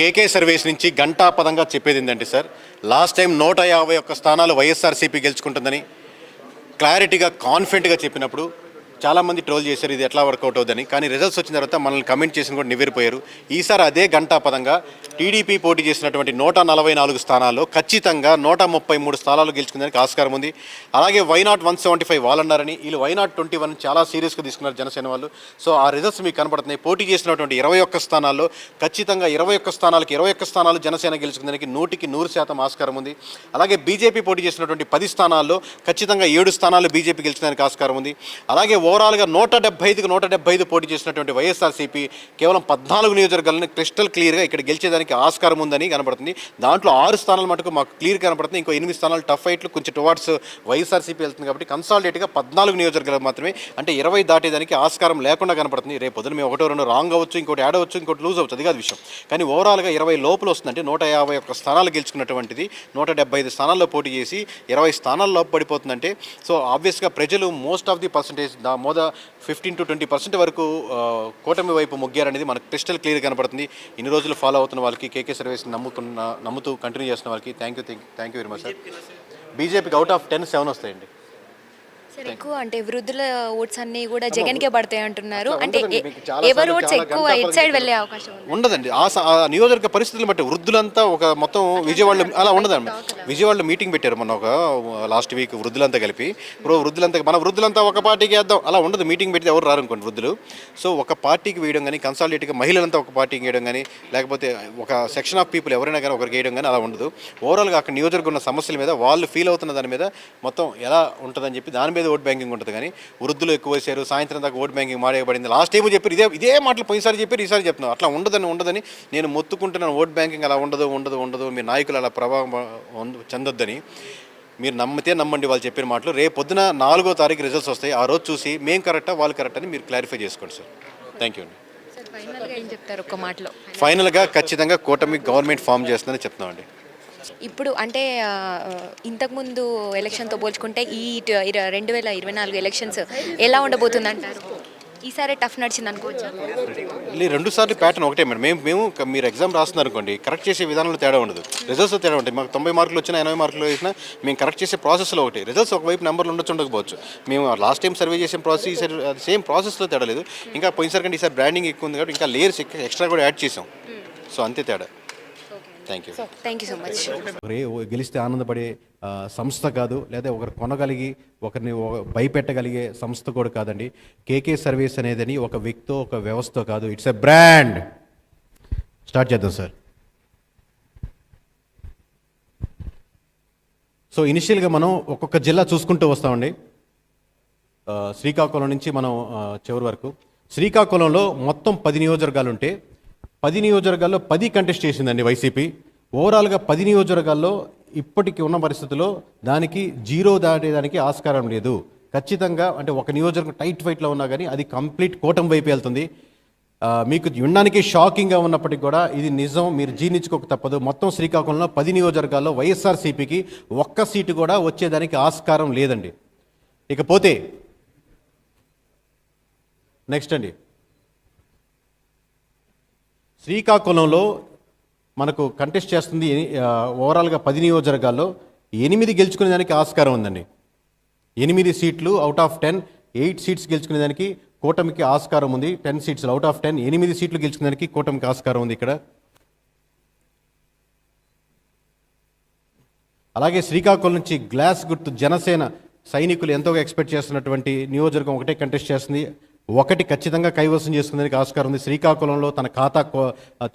కేకే service నుంచి గంటాపదంగా చెప్పేది ఏంటంటే సార్, లాస్ట్ టైం 151 స్థానాలు వైఎస్ఆర్సీపీ గెలుచుకుంటుందని క్లారిటీగా కాన్ఫిడెంట్గా చెప్పినప్పుడు చాలామంది ట్రోల్ చేశారు ఇది ఎట్లా వర్కౌట్ అవుతుందని. కానీ రిజల్ట్స్ వచ్చిన తర్వాత మనల్ని కమెంట్ చేసిన కూడా నివ్వెరిపోయారు. ఈసారి అదే గంటాపదంగా టీడీపీ పోటీ చేసినటువంటి 144 స్థానాల్లో ఖచ్చితంగా 133 స్థానాలు గెలుచుకునేందుకు ఆస్కారం ఉంది. అలాగే వైనాట్ 175 వాళ్ళు అన్నారని, వీళ్ళు వైనాట్ 21 చాలా సీరియస్గా తీసుకున్నారు జనసేన వాళ్ళు. సో ఆ రిజల్ట్స్ మీకు కనపడుతున్నాయి. పోటీ చేసినటువంటి 21 స్థానాల్లో ఖచ్చితంగా 21 స్థానాలకు 21 స్థానాలు జనసేన గెలుచుకునేందుకు 100% ఆస్కారం ఉంది. అలాగే బీజేపీ పోటీ చేసినటువంటి 10 స్థానాల్లో ఖచ్చితంగా 7 స్థానాలు బీజేపీ గెలుచుకునేందుకు ఆస్కారం ఉంది. అలాగే ఓవరాల్గా 175కి 175 పోటీ చేసినటువంటి వైఎస్ఆర్సీపీ కేవలం 14 నియోజకవర్గాలను క్రిస్టల్ క్లియర్గా ఇక్కడ గెలిచేదానికి ఆస్కారం ఉందని కనబడుతుంది. దాంట్లో 6 స్థానాలు మటుకు మాకు క్లియర్ కనబడుతుంది. ఇంకో 8 స్థానాలు టఫ్ ఫైట్లు కొంచెం టువార్డ్స్ వైఎస్ఆర్సీపీ వెళ్తుంది. కాబట్టి కన్సాలిడేట్గా 14 నియోజకవర్గాలు మాత్రమే, అంటే 20 దాటేదానికి ఆస్కారం లేకుండా కనపడుతుంది. రేపు పొద్దున మేము 1-2 రాంగ్ అవ్వచ్చు, ఇంకోటి యాడ్ అవ్వచ్చు, ఇంకోటి లూజ్ అవ్వచ్చు, అది కాదు విషయం. కానీ ఓవరాల్గా 20 లోపల వస్తుంది. అంటే 151 స్థానాలు గెలుచుకున్నటువంటిది 175 స్థానాల్లో పోటీ చేసి 20 స్థానాల లోపు పడిపోతుందంటే, సో ఆబ్వియస్గా ప్రజలు most of the percentage 15 to 20% వరకు కూటమి వైపు మొగ్గారనేది మనకు క్రిస్టల్ క్లియర్ కనపడుతుంది. ఇన్ని రోజులు ఫాలో అవుతున్న వాళ్ళకి, కేకే సర్వీస్ నమ్ముతూ కంటిన్యూ చేస్తున్న వాళ్ళకి thank you very much sir. బీజేపీకి అవుట్ ఆఫ్ 10 7 వస్తాయండి. ఎక్కువ అంటే వృద్ధుల ఓట్స్ అన్ని కూడా జగన్కే పడతాయి అంటున్నారు. అంటే ఎవరు ఓట్స్ ఎక్కువ ఇట్ సైడ్ వెళ్ళే అవకాశం ఉండదండి. ఆ నియోజకవర్గ పరిస్థితులు బట్టి వృద్ధులంతా ఒక మొత్తం విజయవాడలో అలా ఉండదండి. విజయవాడలో మీటింగ్ పెట్టారు మొన్న ఒక లాస్ట్ వీక్ వృద్ధులంతా కలిపి. మన వృద్ధులంతా ఒక పార్టీకి వేద్దాం అలా ఉండదు. మీటింగ్ పెడితే ఎవరు రారు అనుకోండి వృద్ధులు. సో ఒక పార్టీకి వేయడం కానీ, కన్సాలిడేట్గా మహిళలంతా ఒక పార్టీకి వేయడం కానీ, లేకపోతే ఒక సెక్షన్ ఆఫ్ పీపుల్ ఎవరైనా కానీ ఒకరికి వేయడం కానీ అలా ఉండదు. ఓవరాల్గా అక్కడ నియోజకవర్గం ఉన్న సమస్యల మీద వాళ్ళు ఫీల్ అవుతున్న దాని మీద మొత్తం ఎలా ఉంటుందని చెప్పి దాని మీద ఓట్ బ్యాంకింగ్ ఉంటుంది. కానీ వృద్ధులు ఎక్కువ వేశారు, సాయంత్రం దాకా ఓట్ బ్యాంకింగ్ మాడేయబడింది. లాస్ట్ టైం చెప్పారు ఇదే మాటలు పోయినసారి చెప్పారు, ఈసారి చెప్తున్నాను. అట్లా ఉండదని నేను మొత్తుకుంటున్నాను. ఓట్ బ్యాంకింగ్ అలా ఉండదు. మీ నాయకులు అలా ప్రభావం చెందొద్దని. మీరు నమ్మితే నమ్మండి వాళ్ళు చెప్పిన మాటలు. రేపు పొద్దున 4వ తారీఖు రిజల్ట్స్ వస్తాయి. ఆ రోజు చూసి మేము కరెక్టా వాళ్ళు కరెక్ట్ అని మీరు క్లారిఫై చేసుకోండి సార్. థ్యాంక్ యూ అండి. ఫైనల్గా ఖచ్చితంగా కూటమి గవర్నమెంట్ ఫామ్ చేస్తుందని చెప్తున్నామండి. ఇప్పుడు అంటే ఇంతకుముందు ఎలక్షన్తో పోల్చుకుంటే ఈ 2024 ఎలక్షన్స్ ఎలా ఉండబోతుంది అంటారు? ఈసారి టఫ్ నడిచింది అనుకోవచ్చు. 2 సార్లు ప్యాటర్న్ ఒకటే మేడం. మేము మీరు ఎగ్జామ్ రాస్తున్నారు అనుకోండి, కరెక్ట్ చేసే విధానంలో తేడా ఉండదు, రిజల్ట్స్లో తేడా ఉంటాయి. మాకు 90 మార్కులు వచ్చినా 80 మార్కులు వేసినా మేము కరెక్ట్ చేసే ప్రాసెస్లో ఒకటి. రిజల్ట్స్ ఒకవైపు నెంబర్లు ఉండకపోవచ్చు. మేము లాస్ట్ టైం సర్వే చేసే ప్రాసెస్ ఈసారి సేమ్ ప్రాసెస్లో తేడా లేదు. ఇంకా పోయినసారి కంటే ఈసారి బ్రాండింగ్ ఎక్కువ ఉంది కాబట్టి ఇంకా లేయర్స్ ఎక్స్ట్రా కూడా యాడ్ చేసాం. సో అంతే తేడా. Thank you so much. గెలిస్తే ఆనందపడే సంస్థ కాదు, లేదా ఒకరు కొనగలిగి ఒకరిని భయపెట్టగలిగే సంస్థ కూడా కాదండి. కేకే సర్వీస్ అనేదని ఒక వ్యక్తితో ఒక వ్యవస్థ కాదు, ఇట్స్ ఎ బ్రాండ్. స్టార్ట్ చేద్దాం సార్. సో ఇనిషియల్గా మనం ఒక్కొక్క జిల్లా చూసుకుంటూ వస్తామండి. శ్రీకాకుళం నుంచి మనం చివరి వరకు. శ్రీకాకుళంలో మొత్తం 10 నియోజకవర్గాలు ఉంటే 10 నియోజకవర్గాల్లో 10 కంటెస్ట్ చేసిందండి వైసీపీ. ఓవరాల్గా 10 నియోజకవర్గాల్లో ఇప్పటికి ఉన్న పరిస్థితుల్లో దానికి 0 దాటేదానికి ఆస్కారం లేదు. ఖచ్చితంగా అంటే ఒక నియోజకవర్గం టైట్ ఫైట్లో ఉన్నా కానీ అది కంప్లీట్ కూటమి వైపు వెళ్తుంది. మీకు వినడానికి షాకింగ్గా ఉన్నప్పటికీ కూడా ఇది నిజం, మీరు జీర్ణించుకోక తప్పదు. మొత్తం శ్రీకాకుళంలో 10 నియోజకవర్గాల్లో వైఎస్ఆర్సీపీకి ఒక్క సీటు కూడా వచ్చేదానికి ఆస్కారం లేదండి. ఇకపోతే నెక్స్ట్ అండి, శ్రీకాకుళంలో మనకు కంటెస్ట్ చేస్తుంది ఓవరాల్గా 10 నియోజకవర్గాల్లో 8 గెలుచుకునేదానికి ఆస్కారం ఉందండి. 8 సీట్లు అవుట్ ఆఫ్ 10, 8 సీట్స్ గెలుచుకునేదానికి కూటమికి ఆస్కారం ఉంది. 10 సీట్స్ అవుట్ ఆఫ్ 10, 8 సీట్లు గెలుచుకునేదానికి కూటమికి ఆస్కారం ఉంది ఇక్కడ. అలాగే శ్రీకాకుళం నుంచి గ్లాస్ గుర్తు జనసేన సైనికులు ఎంతో ఎక్స్పెక్ట్ చేస్తున్నటువంటి నియోజకవర్గం ఒకటే కంటెస్ట్ చేస్తుంది. 1 ఖచ్చితంగా కైవసం చేసుకునేందుకు ఆస్కారం ఉంది. శ్రీకాకుళంలో తన ఖాతా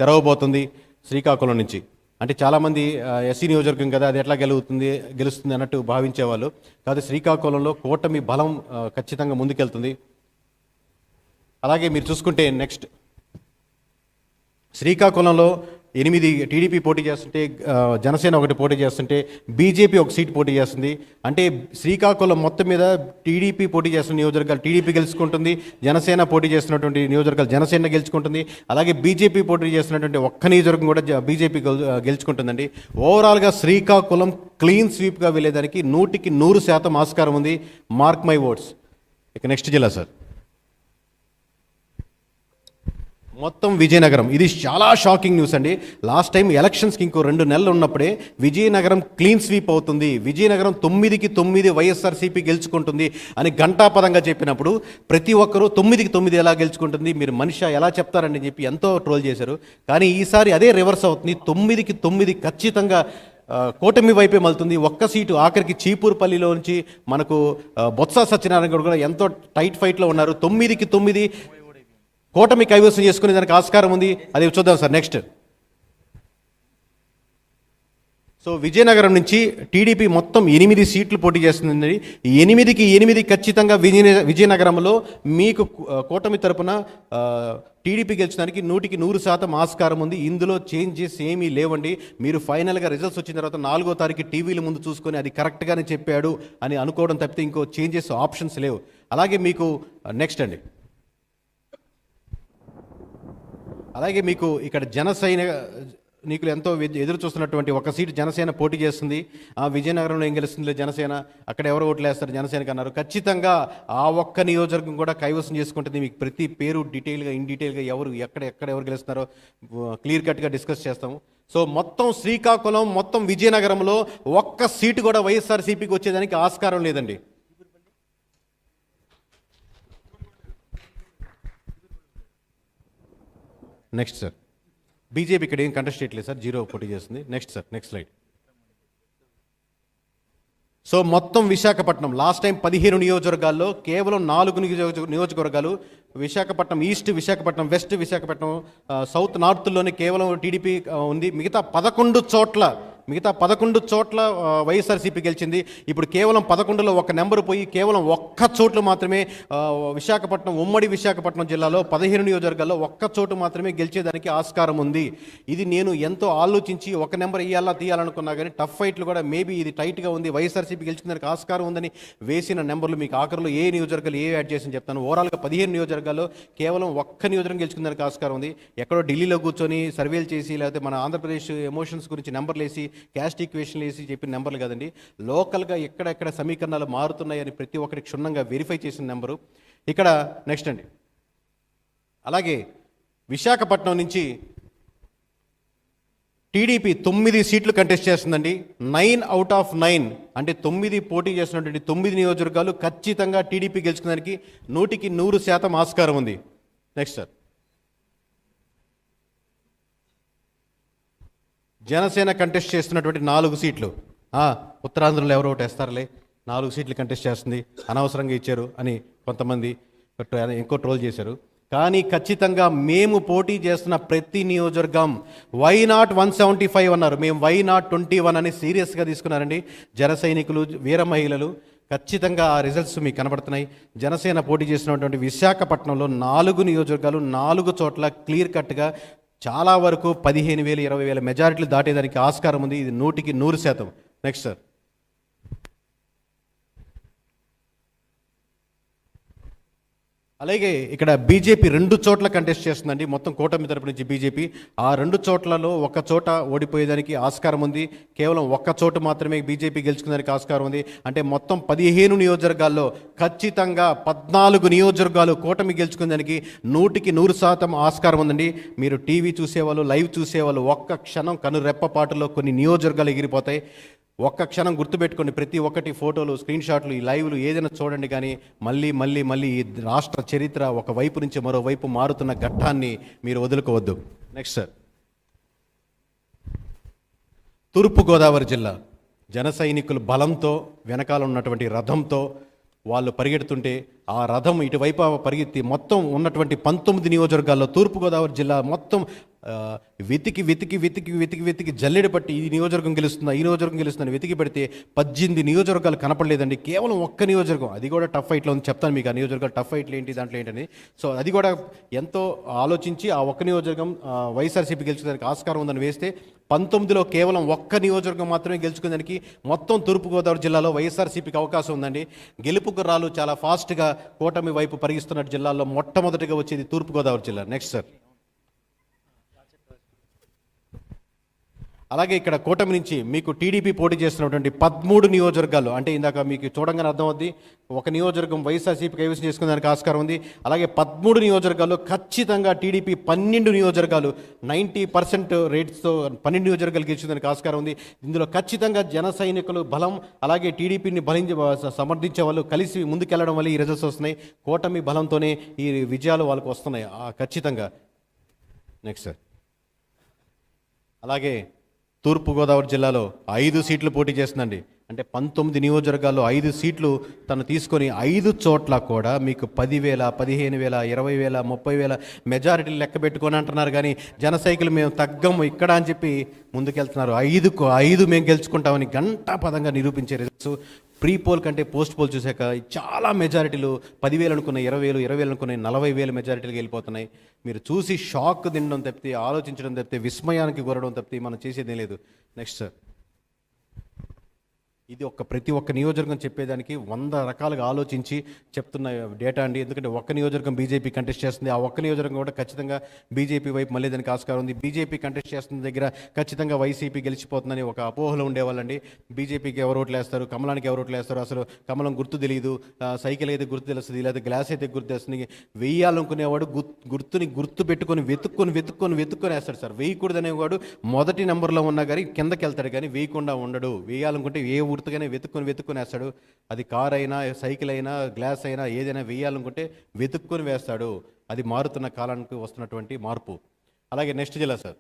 తెరవబోతుంది శ్రీకాకుళం నుంచి. అంటే చాలామంది ఎస్సీ నియోజకవర్గం కదా, అది ఎట్లా గెలుస్తుంది అన్నట్టు భావించేవాళ్ళు కాదు. శ్రీకాకుళంలో కూటమి బలం ఖచ్చితంగా ముందుకెళ్తుంది. అలాగే మీరు చూసుకుంటే నెక్స్ట్ శ్రీకాకుళంలో 8 టీడీపీ పోటీ చేస్తుంటే, జనసేన 1 పోటీ చేస్తుంటే, బీజేపీ 1 సీట్ పోటీ చేస్తుంది. అంటే శ్రీకాకుళం మొత్తం మీద టీడీపీ పోటీ చేస్తున్న నియోజకవర్గాలు టీడీపీ గెలుచుకుంటుంది, జనసేన పోటీ చేస్తున్నటువంటి నియోజకవర్గాలు జనసేన గెలుచుకుంటుంది. అలాగే బీజేపీ పోటీ చేస్తున్నటువంటి ఒక్క నియోజకవర్గం కూడా బీజేపీ గెలుచుకుంటుందండి. ఓవరాల్గా శ్రీకాకుళం క్లీన్ స్వీప్గా వెళ్ళేదానికి 100% ఆస్కారం ఉంది. Mark my words. ఇక నెక్స్ట్ జిల్లా సార్. మొత్తం విజయనగరం. ఇది చాలా షాకింగ్ న్యూస్ అండి. లాస్ట్ టైం ఎలక్షన్స్కి ఇంకో 2 నెలలు ఉన్నప్పుడే విజయనగరం క్లీన్ స్వీప్ అవుతుంది, విజయనగరం 9కి 9 వైఎస్ఆర్సీపీ గెలుచుకుంటుంది అని ఘంటాపదంగా చెప్పినప్పుడు ప్రతి ఒక్కరూ 9కి 9 ఎలా గెలుచుకుంటుంది, మీరు మనిషి ఎలా చెప్తారని చెప్పి ఎంతో ట్రోల్ చేశారు. కానీ ఈసారి అదే రివర్స్ అవుతుంది. 9కి 9 ఖచ్చితంగా కూటమి వైపే మలుతుంది. ఒక్క సీటు ఆఖరికి చీపూరుపల్లిలో నుంచి మనకు బొత్స సత్యనారాయణ కూడా ఎంతో టైట్ ఫైట్లో ఉన్నారు. 9కి 9 కూటమి కైవసం చేసుకునే దానికి ఆస్కారం ఉంది. అది చూద్దాం సార్. నెక్స్ట్, సో విజయనగరం నుంచి టీడీపీ మొత్తం 8 సీట్లు పోటీ చేస్తుంది. 8కి 8 ఖచ్చితంగా విజయనగరంలో మీకు కూటమి తరపున టీడీపీ గెలిచడానికి 100కి 100% ఆస్కారం ఉంది. ఇందులో చేంజెస్ ఏమీ లేవండి. మీరు ఫైనల్గా రిజల్ట్స్ వచ్చిన తర్వాత 4వ తారీఖు టీవీల ముందు చూసుకొని అది కరెక్ట్గానే చెప్పాడు అని అనుకోవడం తప్పితే ఇంకో చేంజెస్ ఆప్షన్స్ లేవు. అలాగే మీకు నెక్స్ట్ అండి, అలాగే మీకు ఇక్కడ నీకులు ఎంతో ఎదురు చూస్తున్నటువంటి ఒక సీటు జనసేన పోటీ చేస్తుంది. విజయనగరంలో ఏం గెలుస్తుంది జనసేన, అక్కడ ఎవరు ఓట్లు వేస్తారు జనసేనకి అన్నారు. ఖచ్చితంగా ఆ ఒక్క నియోజకవర్గం కూడా కైవసం చేసుకుంటుంది. మీకు ప్రతి పేరు డీటెయిల్గా ఇన్ డీటెయిల్గా ఎక్కడ ఎవరు గెలుస్తున్నారో క్లియర్ కట్గా డిస్కస్ చేస్తాము. సో మొత్తం శ్రీకాకుళం మొత్తం విజయనగరంలో ఒక్క సీటు కూడా వైఎస్ఆర్సీపీకి వచ్చేదానికి ఆస్కారం లేదండి. నెక్స్ట్ సార్, బీజేపీ ఇక్కడ ఏం కంటెస్ట్ చేయట్లేదు సార్, 0 పోటీ చేస్తుంది. Next sir, next slide. So మొత్తం విశాఖపట్నం లాస్ట్ టైం 15 నియోజకవర్గాల్లో కేవలం 4 నియోజకవర్గాలు Visakhapatnam east, Visakhapatnam west, Visakhapatnam south, నార్త్లోనే కేవలం టీడీపీ ఉంది. మిగతా 11 చోట్ల వైఎస్ఆర్సీపీ గెలిచింది. ఇప్పుడు కేవలం 11లో ఒక నెంబర్ పోయి కేవలం ఒక్క చోట్లు మాత్రమే విశాఖపట్నం, ఉమ్మడి విశాఖపట్నం జిల్లాలో 15 నియోజకవర్గాల్లో ఒక్క చోటు మాత్రమే గెలిచేదానికి ఆస్కారం ఉంది. ఇది నేను ఎంతో ఆలోచించి ఒక నెంబర్ తీయాలనుకున్నా కానీ టఫ్ ఫైట్లు కూడా మేబీ ఇది టైట్గా ఉంది, వైఎస్ఆర్సీపీ గెలుచుకునేదానికి ఆస్కారం ఉందని వేసిన నెంబర్లు మీకు ఆఖరిలో ఏ నియోజకవర్గాలు యాడ్ చేసి చెప్తాను. ఓవరాల్గా 15 నియోజకవర్గాల్లో కేవలం ఒక్క నియోజకవర్గం గెలుచుకునేదానికి ఆస్కారం ఉంది. ఎక్కడో ఢిల్లీలో కూర్చొని సర్వేలు చేసి లేకపోతే మన ఆంధ్రప్రదేశ్ ఎమోషన్స్ గురించి నెంబర్లు వేసి క్యాస్ట్ ఈక్వేషన్లు వేసి చెప్పిన నెంబర్లు కాదండి. లోకల్గా ఎక్కడెక్కడ సమీకరణాలు మారుతున్నాయని ప్రతి ఒక్కటి క్షుణ్ణంగా వెరిఫై చేసిన నెంబరు. ఇక్కడ నెక్స్ట్ అండి, అలాగే విశాఖపట్నం నుంచి టీడీపీ 9 సీట్లు కంటెస్ట్ చేస్తుందండి. 9 out of 9 అంటే 9 పోటీ చేస్తున్నటువంటి 9 నియోజకవర్గాలు ఖచ్చితంగా టీడీపీ గెలుచుకోవడానికి 100కి 100% ఆస్కారం ఉంది. నెక్స్ట్ సార్, జనసేన కంటెస్ట్ చేస్తున్నటువంటి 4 సీట్లు. ఉత్తరాంధ్రలో ఎవరో ఒకటి వేస్తారులే, 4 సీట్లు కంటెస్ట్ చేస్తుంది, అనవసరంగా ఇచ్చారు అని కొంతమంది ఇంకో ట్రోల్ చేశారు. కానీ ఖచ్చితంగా మేము పోటీ చేస్తున్న ప్రతి నియోజకవర్గం వై నాట్ 175 అన్నారు, మేము వై నాట్ 21 అని సీరియస్గా తీసుకున్నారండి జన సైనికులు, వీర మహిళలు. ఖచ్చితంగా ఆ రిజల్ట్స్ మీకు కనబడుతున్నాయి. జనసేన పోటీ చేసినటువంటి విశాఖపట్నంలో 4 నియోజకవర్గాలు 4 చోట్ల క్లియర్ కట్గా చాలా వరకు 15,000 20,000 మెజారిటీలు దాటేదానికి ఆస్కారం ఉంది. ఇది 100కి 100%. నెక్స్ట్ సార్, అలాగే ఇక్కడ బీజేపీ 2 చోట్ల కంటెస్ట్ చేస్తుందండి. మొత్తం కూటమి తరపు నుంచి బీజేపీ ఆ 2 చోట్లలో ఒక చోట ఓడిపోయేదానికి ఆస్కారం ఉంది. కేవలం ఒక్క చోటు మాత్రమే బీజేపీ గెలుచుకునేదానికి ఆస్కారం ఉంది. అంటే మొత్తం 15 నియోజకవర్గాల్లో ఖచ్చితంగా 14 నియోజకవర్గాలు కూటమి గెలుచుకునేదానికి 100కి 100% ఆస్కారం ఉందండి. మీరు టీవీ చూసేవాళ్ళు, లైవ్ చూసేవాళ్ళు ఒక్క క్షణం కనురెప్పపాటులో కొన్ని నియోజకవర్గాలు ఎగిరిపోతాయి. ఒక్క క్షణం గుర్తుపెట్టుకోండి. ప్రతి ఒక్కటి ఫోటోలు, స్క్రీన్ షాట్లు, ఈ లైవ్లు ఏదైనా చూడండి. కానీ మళ్ళీ ఈ రాష్ట్ర చరిత్ర ఒకవైపు నుంచి మరోవైపు మారుతున్న ఘట్టాన్ని మీరు వదులుకోవద్దు. నెక్స్ట్ సార్, తూర్పుగోదావరి జిల్లా జన సైనికులు బలంతో వెనకాల ఉన్నటువంటి రథంతో వాళ్ళు పరిగెడుతుంటే ఆ రథం ఇటువైపు పరిగెత్తి మొత్తం ఉన్నటువంటి 19 నియోజకవర్గాల్లో తూర్పుగోదావరి జిల్లా మొత్తం వెతికి జల్లెడ పట్టి ఈ నియోజకవర్గం గెలుస్తుందా, ఈ నియోజకవర్గం గెలుస్తుందని వెతికి పెడితే 18 నియోజకవర్గాలు కనపడలేదండి. కేవలం ఒక్క నియోజకవర్గం, అది కూడా టఫ్ ఫైట్లో ఉంది. చెప్తాను మీకు ఆ నియోజకవర్గాలు టఫ్ ఫైట్లు ఏంటి, దాంట్లో ఏంటని. సో అది కూడా ఎంతో ఆలోచించి ఆ ఒక్క నియోజకవర్గం వైఎస్ఆర్సీపీ గెలుచుకోవడానికి ఆస్కారం ఉందని వేస్తే 19లో కేవలం ఒక్క నియోజకవర్గం మాత్రమే గెలుచుకునేదానికి మొత్తం తూర్పుగోదావరి జిల్లాలో వైఎస్ఆర్సీపీకి అవకాశం ఉందండి. గెలుపు గుర్రాలు చాలా ఫాస్ట్గా కూటమి వైపు పరిగిస్తున్న జిల్లాల్లో మొట్టమొదటిగా వచ్చేది తూర్పుగోదావరి జిల్లా. నెక్స్ట్ సార్, అలాగే ఇక్కడ కూటమి నుంచి మీకు టీడీపీ పోటీ చేస్తున్నటువంటి 13 నియోజకవర్గాలు, అంటే ఇందాక మీకు చూడంగానే అర్థం అవుద్ది, ఒక నియోజకవర్గం వైఎస్ఆర్సీపీ కైవసం చేసుకునేదానికి ఆస్కారం ఉంది. అలాగే 13 నియోజకవర్గాల్లో ఖచ్చితంగా టీడీపీ 12 నియోజకవర్గాలు 90% రేట్స్తో 12 నియోజకవర్గాలు గెలిచేదానికి ఆస్కారం ఉంది. ఇందులో ఖచ్చితంగా జన సైనికులు బలం, అలాగే టీడీపీని సమర్థించే వాళ్ళు కలిసి ముందుకెళ్లడం వల్ల ఈ రిజల్ట్స్ వస్తున్నాయి. కూటమి బలంతోనే ఈ విజయాలు వాళ్ళకు వస్తున్నాయి ఖచ్చితంగా. Next sir. అలాగే తూర్పుగోదావరి జిల్లాలో 5 సీట్లు పోటీ చేస్తుందండి. అంటే 19 నియోజకవర్గాల్లో 5 సీట్లు తను తీసుకొని 5 చోట్ల కూడా మీకు 10,000, 15,000, 20,000, 30,000 మెజారిటీలు లెక్క పెట్టుకొని అంటున్నారు. కానీ జన సైకిల్ మేము తగ్గము ఇక్కడ అని చెప్పి ముందుకెళ్తున్నారు. 5కు 5 మేము గెలుచుకుంటామని ఘంటాపదంగా నిరూపించే రిజల్ట్స్. ప్రీ పోల్ కంటే పోస్ట్ పోల్ చూశాక చాలా మెజారిటీలు 10,000 అనుకున్న 20,000, 20,000 అనుకున్న 40,000 మెజారిటీలు వెళ్ళిపోతున్నాయి. మీరు చూసి షాక్ తినడం తప్పితే, ఆలోచించడం తప్పితే, విస్మయానికి గురడం తప్పితే మనం చేసేదేం లేదు. Next sir. ఇది ప్రతి ఒక్క నియోజకవర్గం చెప్పేదానికి 100 రకాలుగా ఆలోచించి చెప్తున్న డేటా అండి. ఎందుకంటే ఒక్క నియోజకవర్గం బీజేపీ కంటెస్ట్ చేస్తుంది, ఆ ఒక్క నియోజకవర్గం కూడా ఖచ్చితంగా బీజేపీ వైపు మళ్ళీ దానికి ఆస్కారం ఉంది. బీజేపీ కంటెస్ట్ చేస్తున్న దగ్గర ఖచ్చితంగా వైసీపీ గెలిచిపోతుందని ఒక అపోహలో ఉండేవాళ్ళండి. బీజేపీకి ఎవరు ఓట్లు వేస్తారు, కమలానికి ఎవరు ఓట్లు వేస్తారు, అసలు కమలం గుర్తు తెలియదు, సైకిల్ అయితే గుర్తు తెలుస్తుంది, లేదా గ్లాస్ అయితే గుర్తు తెలుస్తుంది. వెయ్యాలనుకునేవాడు గుర్తుని గుర్తు పెట్టుకొని వెతుక్కొని వేస్తాడు సార్. వేయకూడదనేవాడు మొదటి నెంబర్లో ఉన్నా కానీ కిందకి వెళ్తాడు, కానీ వేయకుండా ఉండడు. వేయాలనుకుంటే ఏ గుర్తుగానే వెతుక్కొని వేస్తాడు. అది కార్ అయినా, సైకిల్ అయినా, గ్లాస్ అయినా, ఏదైనా వేయాలనుకుంటే వెతుక్కొని వేస్తాడు. అది మారుతున్న కాలానికి వస్తున్నటువంటి మార్పు. అలాగే నెక్స్ట్ జిల్లా సార్,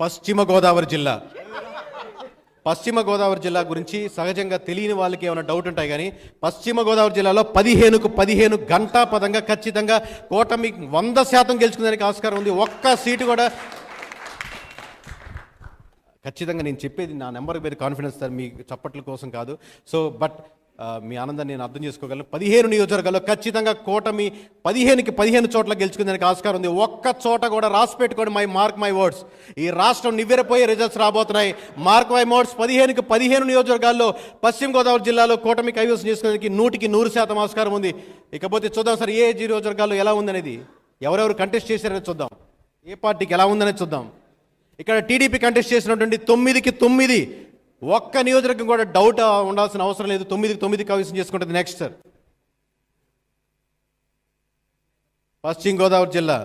పశ్చిమ గోదావరి జిల్లా. పశ్చిమ గోదావరి జిల్లా గురించి సహజంగా తెలియని వాళ్ళకి ఏమైనా డౌట్ ఉంటాయి. కానీ పశ్చిమ గోదావరి జిల్లాలో 15కు 15 ఘంటాపదంగా ఖచ్చితంగా కూటమి 100% గెలుచుకునేదానికి ఆస్కారం ఉంది. ఒక్క సీటు కూడా ఖచ్చితంగా నేను చెప్పేది నా నెంబర్ మీద కాన్ఫిడెన్స్ సార్, మీ చప్పట్ల కోసం కాదు. సో బట్ మీ ఆనందాన్ని నేను అర్థం చేసుకోగలను. 15 నియోజకవర్గాల్లో ఖచ్చితంగా కూటమి 15కి 15 చోట్ల గెలుచుకునేందుకు ఆస్కారం ఉంది. ఒక్క చోట కూడా రాసి పెట్టుకోండి, మార్క్ మై వర్డ్స్. ఈ రాష్ట్రం నివ్వెరపోయే రిజల్ట్స్ రాబోతున్నాయి. Mark my words. 15కి 15 నియోజకవర్గాల్లో పశ్చిమ గోదావరి జిల్లాలో కూటమి కైవసం చేసుకునేందుకు 100% ఆస్కారం ఉంది. ఇకపోతే చూద్దాం సార్, ఏ నియోజకవర్గాల్లో ఎలా ఉందనేది, ఎవరెవరు కంటెస్ట్ చేశారనేది చూద్దాం, ఏ పార్టీకి ఎలా ఉందనేది చూద్దాం. ఇక్కడ టీడీపీ కంటెస్ట్ చేసినటువంటి 9కి 9 ఒక్క నియోజకవర్గం కూడా డౌట్ ఉండాల్సిన అవసరం లేదు. 9కి 9 కైవసం చేసుకుంటుంది. నెక్స్ట్ సార్, పశ్చిమ గోదావరి జిల్లా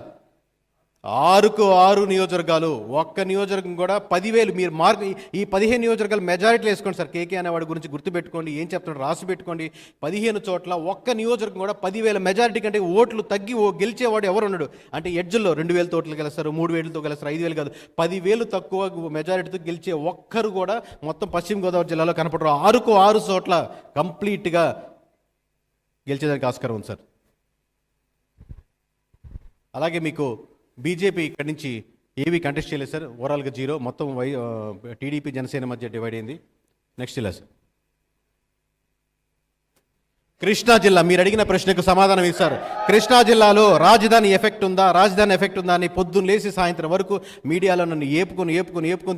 6కు 6 నియోజకవర్గాలు, ఒక్క నియోజకవర్గం కూడా 10,000. మీరు మార్క్ ఈ 15 నియోజకవర్గాలు మెజారిటీలు వేసుకోండి సార్. కేకే అనేవాడి గురించి గుర్తుపెట్టుకోండి, ఏం చెప్తాడు రాసి పెట్టుకోండి. 15 చోట్ల ఒక్క నియోజకవర్గం కూడా 10,000 మెజారిటీ కంటే ఓట్లు తగ్గి గెలిచేవాడు ఎవరు ఉన్నాడు అంటే ఎడ్జ్లో 2,000 ఓట్లు గెలుస్తారు, 3,000తో గెలుస్తారు, 5,000 కాదు, 10,000 తక్కువ మెజారిటీతో గెలిచే ఒక్కరు కూడా మొత్తం పశ్చిమ గోదావరి జిల్లాలో కనపడరు. 6కు 6 చోట్ల కంప్లీట్గా గెలిచేదానికి ఆస్కారం ఉంది సార్. అలాగే మీకు బీజేపీ ఇక్కడి నుంచి ఏవి కంటెస్ట్ చేయలేదు సార్, ఓవరాల్గా 0. మొత్తం టీడీపీ జనసేన మధ్య డివైడ్ అయింది. నెక్స్ట్ జిల్లా సార్, కృష్ణా జిల్లా. మీరు అడిగిన ప్రశ్నకు సమాధానం ఇస్తారు. కృష్ణా జిల్లాలో రాజధాని ఎఫెక్ట్ ఉందా అని పొద్దున్న లేసి సాయంత్రం వరకు మీడియాలో నన్ను ఏపుకొని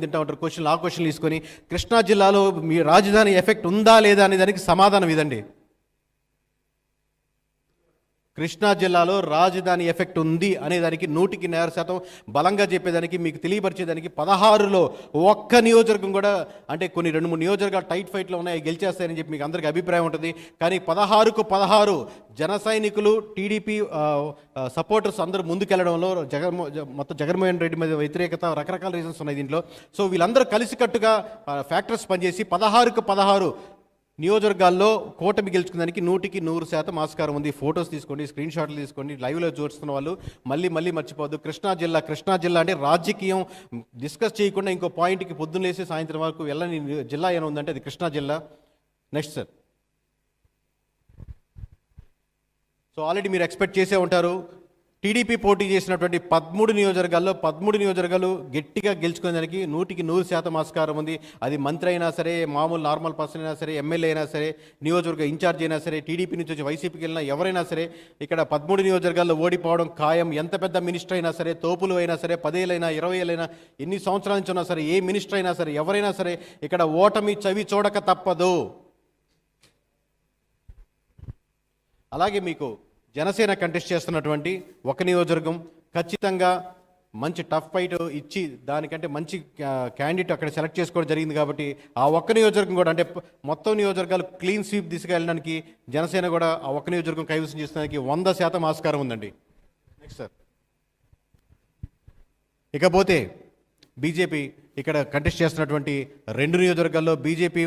తింటా ఉంటారు. ఆ క్వశ్చన్లు తీసుకొని కృష్ణా జిల్లాలో మీ రాజధాని ఎఫెక్ట్ ఉందా లేదా అనే దానికి సమాధానం ఇదండి. కృష్ణా జిల్లాలో రాజధాని ఎఫెక్ట్ ఉంది అనేదానికి 100% బలంగా చెప్పేదానికి, మీకు తెలియపరిచేదానికి 16లో ఒక్క నియోజకవర్గం కూడా, అంటే కొన్ని 2-3 నియోజకవర్గాలు టైట్ ఫైట్లో ఉన్నాయి, గెలిచేస్తాయని చెప్పి మీకు అందరికీ అభిప్రాయం ఉంటుంది. కానీ 16కు 16 జన సైనికులు, టీడీపీ సపోర్టర్స్ అందరూ ముందుకెళ్లడంలో మొత్తం జగన్మోహన్ రెడ్డి మీద వ్యతిరేకత, రకరకాల రీజన్స్ ఉన్నాయి దీంట్లో. సో వీళ్ళందరూ కలిసికట్టుగా ఫ్యాక్టర్స్ పనిచేసి 16కు 16 నియోజకవర్గాల్లో కూటమి గెలుచుకునేదానికి 100% ఆస్కారం ఉంది. ఫొటోస్ తీసుకోండి, స్క్రీన్ షాట్లు తీసుకోండి, లైవ్లో చూస్తున్న వాళ్ళు మళ్ళీ మర్చిపోవద్దు. కృష్ణా జిల్లా అంటే రాజకీయం డిస్కస్ చేయకుండా ఇంకో పాయింట్కి పొద్దున్న లేసి సాయంత్రం వరకు వెళ్ళని జిల్లా ఏమైనా ఉందంటే అది కృష్ణా జిల్లా. నెక్స్ట్ సార్, సో ఆల్రెడీ మీరు ఎక్స్పెక్ట్ చేసే ఉంటారు, టీడీపీ పోటీ చేసినటువంటి 13 నియోజకవర్గాలు గట్టిగా గెలుచుకునేదానికి 100% ఆస్కారం ఉంది. అది మంత్రి అయినా సరే, మామూలు నార్మల్ పర్సన్ అయినా సరే, ఎమ్మెల్యే అయినా సరే, నియోజకవర్గ ఇన్ఛార్జ్ అయినా సరే, టీడీపీ నుంచి వచ్చి వైసీపీకి వెళ్ళినా ఎవరైనా సరే ఇక్కడ 13 నియోజకవర్గాల్లో ఓడిపోవడం ఖాయం. ఎంత పెద్ద మినిస్టర్ అయినా సరే, తోపులు అయినా సరే, 10 ఏళ్ళైనా 20 ఏళ్ళైనా, ఎన్ని సంవత్సరాల నుంచి ఉన్నా సరే, ఏ మినిస్టర్ అయినా సరే, ఎవరైనా సరే ఇక్కడ ఓటమి చవి చూడక తప్పదు. అలాగే మీకు జనసేన కంటెస్ట్ చేస్తున్నటువంటి ఒక నియోజకవర్గం ఖచ్చితంగా మంచి టఫ్ ఫైట్ ఇచ్చి దానికంటే మంచి క్యాండిడేట్ అక్కడ సెలెక్ట్ చేసుకోవడం జరిగింది కాబట్టి ఆ ఒక్క నియోజకవర్గం కూడా అంటే మొత్తం నియోజకవర్గాలు క్లీన్ స్వీప్ దిశగా వెళ్ళడానికి జనసేన కూడా ఆ ఒక్క నియోజకవర్గం కైవసం చేసుకోవడానికి 100% ఆస్కారం ఉందండి. Next sir. ఇకపోతే బీజేపీ ఇక్కడ కంటెస్ట్ చేస్తున్నటువంటి 2 నియోజకవర్గాల్లో బీజేపీ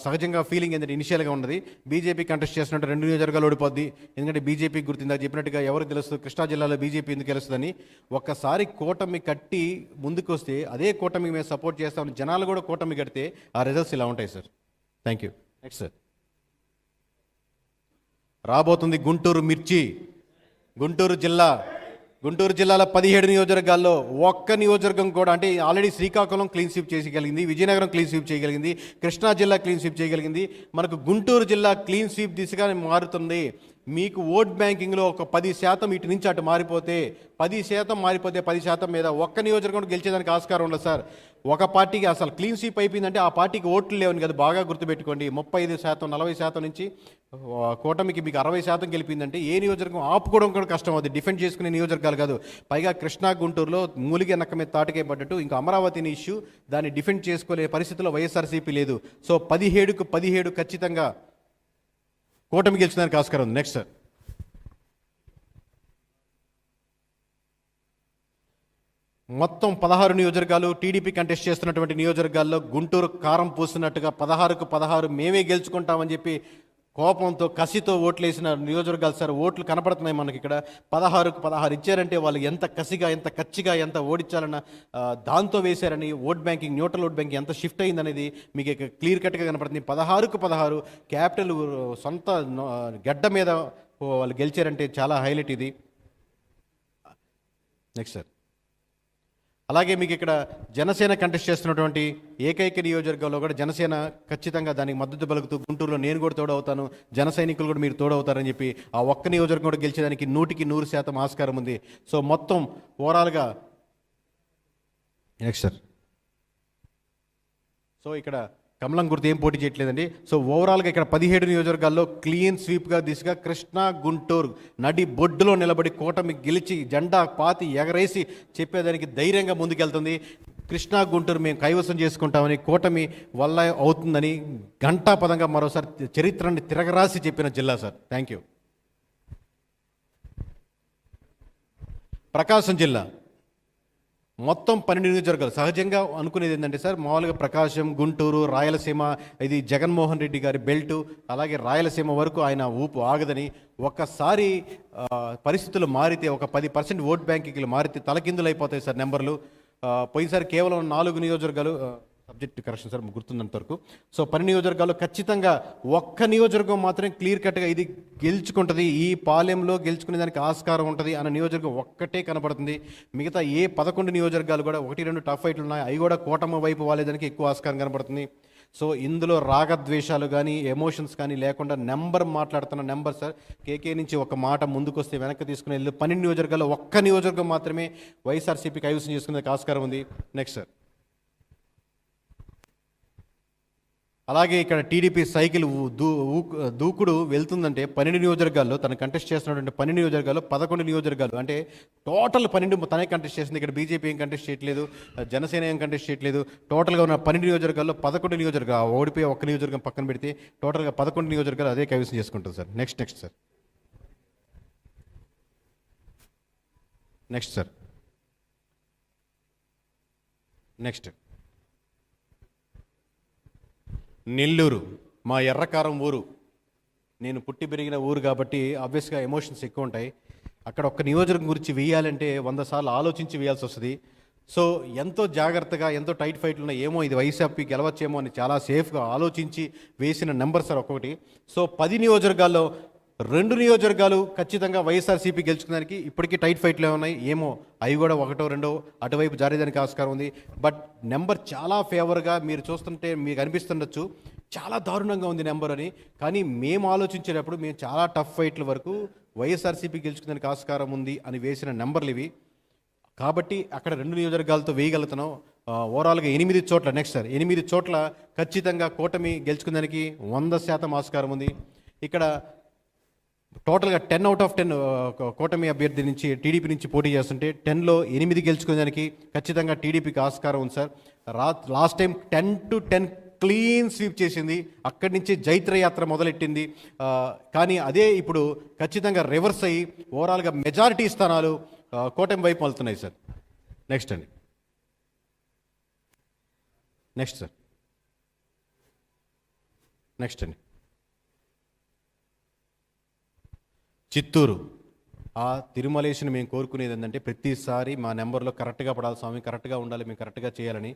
సహజంగా ఫీలింగ్ ఏంటంటే ఇనిషియల్గా ఉన్నది బీజేపీ కంటెస్ట్ చేస్తున్నట్టు 2 నియోజకవర్గాలు ఓడిపోద్ది. ఎందుకంటే బీజేపీ గుర్తిందా చెప్పినట్టుగా ఎవరికి తెలుస్తుంది కృష్ణా జిల్లాలో బీజేపీ ఎందుకు గెలుస్తుందని. ఒక్కసారి కూటమి కట్టి ముందుకు వస్తే అదే కూటమికి మేము సపోర్ట్ చేస్తామని జనాలు కూడా కూటమి కడితే ఆ రిజల్ట్స్ ఇలా ఉంటాయి sir. Thank you. Next sir. రాబోతుంది గుంటూరు మిర్చి. గుంటూరు జిల్లాలో 17 నియోజకవర్గాల్లో ఒక్క నియోజకవర్గం కూడా అంటే ఆల్రెడీ శ్రీకాకుళం క్లీన్ స్వీప్ చేయగలిగింది, విజయనగరం క్లీన్ స్వీప్ చేయగలిగింది, కృష్ణా జిల్లా క్లీన్ స్వీప్ చేయగలిగింది. మనకు గుంటూరు జిల్లా క్లీన్ స్వీప్ దిశగా మారుతుంది. మీకు ఓట్ బ్యాంకింగ్లో ఒక 10% ఇటు నుంచి అటు మారిపోతే 10% మీద ఒక్క నియోజకవర్గం గెలిచేదానికి ఆస్కారం ఉండదు సార్. ఒక పార్టీకి అసలు క్లీన్ స్వీప్ అయిపోయిందంటే ఆ పార్టీకి ఓట్లు లేవని కదా బాగా గుర్తుపెట్టుకోండి. 35% 40% నుంచి కూటమికి మీకు 60% గెలిపిందంటే ఏ నియోజకవర్గం ఆపుకోవడం కూడా కష్టం అవుతుంది. డిఫెండ్ చేసుకునే నియోజకవర్గాలు కాదు. పైగా కృష్ణా గుంటూరులో మూలిగే నక్క మీద తాటకే పడ్డట్టు ఇంకా అమరావతిని ఇష్యూ దాన్ని డిఫెండ్ చేసుకోలే పరిస్థితిలో వైఎస్ఆర్సీపీ లేదు. సో 17కు 17 ఖచ్చితంగా కూటమి గెలిచడానికి ఆస్కారం ఉంది. Next sir. మొత్తం 16 నియోజకవర్గాలు టీడీపీ కంటెస్ట్ చేస్తున్నటువంటి నియోజకవర్గాల్లో గుంటూరు కారం పూసినట్టుగా 16కు 16 మేమే గెలుచుకుంటామని చెప్పి కోపంతో కసితో ఓట్లు వేసిన నియోజకవర్గాలు సార్. ఓట్లు కనపడుతున్నాయి మనకి ఇక్కడ. 16కు 16 ఇచ్చారంటే వాళ్ళు ఎంత కసిగా ఎంత కచ్చిగా ఎంత ఓడించాలన్న దాంతో వేశారని vote banking neutral vote banking ఎంత షిఫ్ట్ అయిందనేది మీకు క్లియర్ కట్గా కనపడుతుంది. 16కు 16 క్యాపిటల్ సొంత గడ్డ మీద వాళ్ళు గెలిచారంటే చాలా హైలైట్ ఇది. Next sir. అలాగే మీకు ఇక్కడ జనసేన కంటెస్ట్ చేస్తున్నటువంటి ఏకైక నియోజకవర్గంలో కూడా జనసేన ఖచ్చితంగా దానికి మద్దతు పలుకుతూ గుంటూరులో నేను కూడా తోడవుతాను, జన సైనికులు కూడా మీరు తోడవుతారని చెప్పి ఆ ఒక్క నియోజకవర్గం కూడా గెలిచేదానికి 100% ఆస్కారం ఉంది. సో మొత్తం ఓవరాల్గా నెక్స్ట్ సార్. సో ఇక్కడ కమలం గుర్తు ఏం పోటీ చేయట్లేదండి. సో ఓవరాల్గా ఇక్కడ 17 నియోజకవర్గాల్లో క్లీన్ స్వీప్గా దిశగా కృష్ణా గుంటూరు నడి బొడ్డులో నిలబడి కూటమి గెలిచి జెండా పాతి ఎగరేసి చెప్పేదానికి ధైర్యంగా ముందుకెళ్తుంది. కృష్ణా గుంటూరు మేము కైవసం చేసుకుంటామని కూటమి వల్ల అవుతుందని ఘంటాపదంగా మరోసారి చరిత్రని తిరగరాసి చెప్పిన జిల్లా సార్. Thank you. ప్రకాశం జిల్లా మొత్తం 12 నియోజకవర్గాలు. సహజంగా అనుకునేది ఏంటంటే సార్ మామూలుగా ప్రకాశం గుంటూరు రాయలసీమ ఇది జగన్మోహన్ రెడ్డి గారి బెల్టు, అలాగే రాయలసీమ వరకు ఆయన ఊపు ఆగదని. ఒక్కసారి పరిస్థితులు మారితే ఒక 10% ఓట్ బ్యాంకింగ్లు మారితే తలకిందులు అయిపోతాయి సార్ నెంబర్లు. పోయినసారి కేవలం 4 నియోజకవర్గాలు సబ్జెక్ట్ కరెక్షన్ సార్ గుర్తున్నంత వరకు. సో 12 నియోజకవర్గాల్లో ఖచ్చితంగా ఒక్క నియోజకవర్గం మాత్రం క్లియర్ కట్గా ఇది గెలుచుకుంటుంది, ఈ పాలెంలో గెలుచుకునే దానికి ఆస్కారం ఉంటుంది అన్న నియోజకవర్గం ఒక్కటే కనపడుతుంది. మిగతా ఏ 11 నియోజకవర్గాలు కూడా 1-2 టఫ్ ఫైట్లు ఉన్నాయి, అవి కూడా కూటమి వైపు వాళ్ళేదానికి ఎక్కువ ఆస్కారం కనపడుతుంది. సో ఇందులో రాగద్వేషాలు కానీ ఎమోషన్స్ కానీ లేకుండా నెంబర్ మాట్లాడుతున్న నెంబర్ సార్. కేకే నుంచి ఒక మాట ముందుకు వస్తే వెనక్కి తీసుకుని వెళ్ళి 12 నియోజకవర్గాల్లో ఒక్క నియోజకవర్గం మాత్రమే వైఎస్ఆర్సీపీ కైవసం చేసుకునేందుకు ఆస్కారం ఉంది. Next sir. అలాగే ఇక్కడ టీడీపీ సైకిల్ దూకుడు వెళ్తుందంటే 12 నియోజకవర్గాల్లో తను కంటెస్ట్ చేస్తున్నటువంటి 12 నియోజకవర్గాల్లో 11 నియోజకవర్గాలు అంటే టోటల్ 12 తనే కంటెస్ట్ చేస్తుంది. ఇక్కడ బీజేపీ ఏం కంటెస్ట్ చేయట్లేదు, జనసేన ఏం కంటెస్ట్ చేయట్లేదు. టోటల్గా ఉన్న 12 నియోజకవర్గాల్లో 11 నియోజకవర్గాలు ఓడిపోయి ఒక్క నియోజకవర్గం పక్కన పెడితే టోటల్గా 11 నియోజకవర్గాలు అదే కైవసం చేసుకుంటుంది sir. Next sir. Next Nellore మా ఎర్రకారం ఊరు. నేను పుట్టి పెరిగిన ఊరు కాబట్టి ఆబ్వియస్గా ఎమోషన్స్ ఎక్కువ ఉంటాయి. అక్కడ ఒక్క నియోజకవర్గం గురించి వేయాలంటే 100 సార్లు ఆలోచించి వేయాల్సి వస్తుంది. సో ఎంతో జాగ్రత్తగా ఎంతో టైట్ ఫైట్లు ఉన్నాయి, ఏమో ఇది వైసీపీ గెలవచ్చేమో అని చాలా సేఫ్గా ఆలోచించి వేసిన నెంబర్ సార్ ఒక్కొక్కటి. సో 10 నియోజకవర్గాల్లో 2 నియోజకవర్గాలు ఖచ్చితంగా వైఎస్ఆర్సీపీ గెలుచుకోవడానికి ఇప్పటికీ టైట్ ఫైట్లు ఉన్నాయి, ఏమో అవి కూడా 1-2 అటువైపు జారేదానికి ఆస్కారం ఉంది. బట్ నెంబర్ చాలా ఫేవర్గా మీరు చూస్తుంటే మీకు అనిపిస్తుండొచ్చు చాలా దారుణంగా ఉంది నెంబర్ అని. కానీ మేము ఆలోచించేటప్పుడు మేము చాలా టఫ్ ఫైట్ల వరకు వైఎస్ఆర్సీపీ గెలుచుకోవడానికి ఆస్కారం ఉంది అని వేసిన నెంబర్లు ఇవి. కాబట్టి అక్కడ 2 నియోజకవర్గాలతో వేయగలుగుతున్నాం. ఓవరాల్గా 8 చోట్ల నెక్స్ట్ సార్ 8 చోట్ల ఖచ్చితంగా కూటమి గెలుచుకోవడానికి 100% ఆస్కారం ఉంది. ఇక్కడ టోటల్గా 10 అవుట్ ఆఫ్ 10 కూటమి అభ్యర్థి నుంచి టీడీపీ నుంచి పోటీ చేస్తుంటే 10లో 8 గెలుచుకునేదానికి ఖచ్చితంగా టీడీపీకి ఆస్కారం ఉంది sir. Last time 10-10 clean sweep చేసింది, అక్కడి నుంచి జైత్రయాత్ర మొదలెట్టింది. కానీ అదే ఇప్పుడు ఖచ్చితంగా రివర్స్ అయ్యి ఓవరాల్గా మెజారిటీ స్థానాలు కూటమి వైపు వెళ్తున్నాయి సార్. నెక్స్ట్ అండి, నెక్స్ట్ సార్, నెక్స్ట్ అండి. చిత్తూరు ఆ తిరుమలేశుని మేము కోరుకునేది ఏంటంటే ప్రతిసారి మా నెంబర్లో కరెక్ట్గా పడాలి స్వామి, కరెక్ట్గా ఉండాలి, మేము కరెక్ట్గా చేయాలని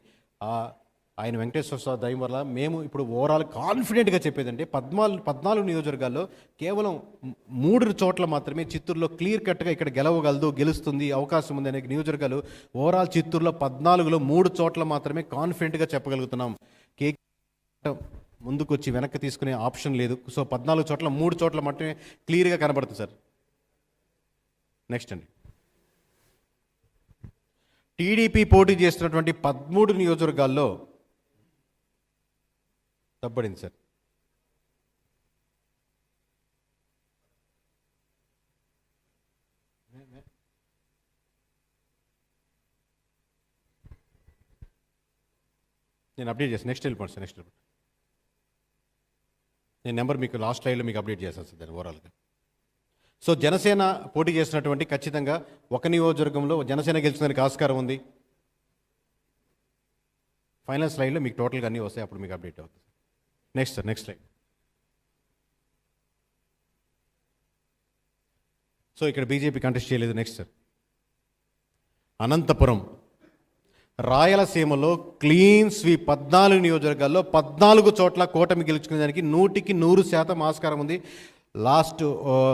ఆయన వెంకటేశ్వర స్వామి దయం వల్ల మేము ఇప్పుడు ఓవరాల్ కాన్ఫిడెంట్గా చెప్పేదంటే 14 నియోజకవర్గాల్లో కేవలం 3 చోట్ల మాత్రమే చిత్తూరులో క్లియర్ కట్గా ఇక్కడ గెలుస్తుంది అవకాశం ఉంది అనే నియోజకవర్గాలు ఓవరాల్ చిత్తూరులో 14లో 3 చోట్ల మాత్రమే కాన్ఫిడెంట్గా చెప్పగలుగుతున్నాం. ముందుకు వచ్చి వెనక్కి తీసుకునే ఆప్షన్ లేదు. సో 14 చోట్ల 3 చోట్ల మాత్రమే క్లియర్గా కనబడుతుంది సార్. నెక్స్ట్ అండి, టీడీపీ పోటీ చేస్తున్నటువంటి 13 నియోజకవర్గాల్లో తప్పబడింది సార్. నేను అప్డేట్ చేస్తాను, నెక్స్ట్ వెళ్ళిపోండి సార్, నెక్స్ట్ వెళ్ళిపోండి. నేను నెంబర్ మీకు లాస్ట్ స్లైడ్లో మీకు అప్డేట్ చేస్తాను సార్ దాన్ని ఓవరాల్గా. సో జనసేన పోటీ చేసినటువంటి ఖచ్చితంగా ఒక నియోజకవర్గంలో జనసేన గెలుచుకోవడానికి ఆస్కారం ఉంది. ఫైనల్ స్లైడ్లో మీకు టోటల్గా అన్నీ వస్తాయి, అప్పుడు మీకు అప్డేట్ అవుతుంది. Next sir, next slide. So ఇక్కడ బీజేపీ కంటెస్ట్ చేయలేదు. నెక్స్ట్ సార్, అనంతపురం రాయలసీమలో క్లీన్ స్వీప్ 14 నియోజకవర్గాల్లో 14 చోట్ల కూటమి గెలుచుకునేదానికి 100% ఆస్కారం ఉంది. లాస్ట్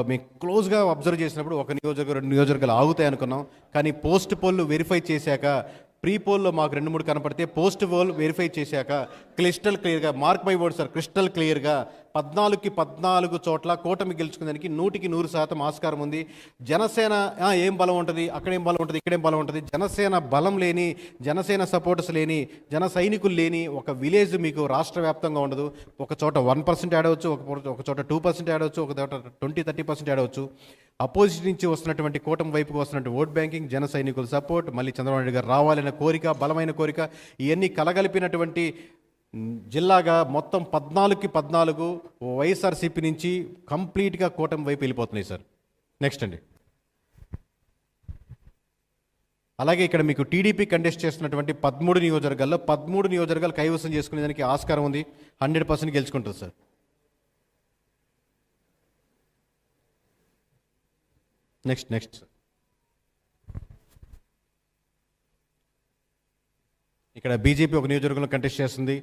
మేము క్లోజ్గా అబ్జర్వ్ చేసినప్పుడు ఒక నియోజకవర్గం 2 నియోజకవర్గాలు ఆగుతాయి అనుకున్నాం, కానీ పోస్ట్ పోల్ వెరిఫై చేశాక ప్రీ పోల్లో మాకు 2-3 కనపడితే పోస్ట్ పోల్ వెరిఫై చేశాక క్లిస్టల్ క్లియర్గా mark by word sir, crystal క్లియర్గా 14కి 14 చోట్ల కూటమి గెలుచుకునేదానికి 100% ఆస్కారం ఉంది. జనసేన ఏం బలం ఉంటుంది, అక్కడేం బలం ఉంటుంది, ఇక్కడేం బలం ఉంటుంది, జనసేన బలం లేని, జనసేన సపోర్టర్స్ లేని, జన సైనికులు లేని ఒక విలేజ్ మీకు రాష్ట్ర వ్యాప్తంగా ఉండదు. ఒక చోట 1% యాడ్ అవ్వచ్చు, ఒక చోట 2% యాడ్ అవ్వచ్చు, ఒక చోట 20-30% యాడ్ అవ్వచ్చు. అపోజిషన్ నుంచి వస్తున్నటువంటి కూటమి వైపుకు వస్తున్నటువంటి ఓట్ బ్యాంకింగ్, జన సైనికుల సపోర్ట్, మళ్ళీ చంద్రబాబు నాయుడు గారు రావాలనే కోరిక, బలమైన కోరిక, ఇవన్నీ కలగలిపినటువంటి జిల్లాగా మొత్తం 14కి 14 వైఎస్ఆర్సీపీ నుంచి కంప్లీట్గా కూటమి వైపు వెళ్ళిపోతున్నాయి సార్. నెక్స్ట్ అండి, అలాగే ఇక్కడ మీకు టీడీపీ కంటెస్ట్ చేస్తున్నటువంటి 13 నియోజకవర్గాల్లో 13 నియోజకవర్గాలు కైవసం చేసుకునేదానికి ఆస్కారం ఉంది. 100% గెలుచుకుంటుంది సార్. నెక్స్ట్ నెక్స్ట్ ఇక్కడ బీజేపీ ఒక నియోజకవర్గంలో కంటెస్ట్ చేస్తుంది.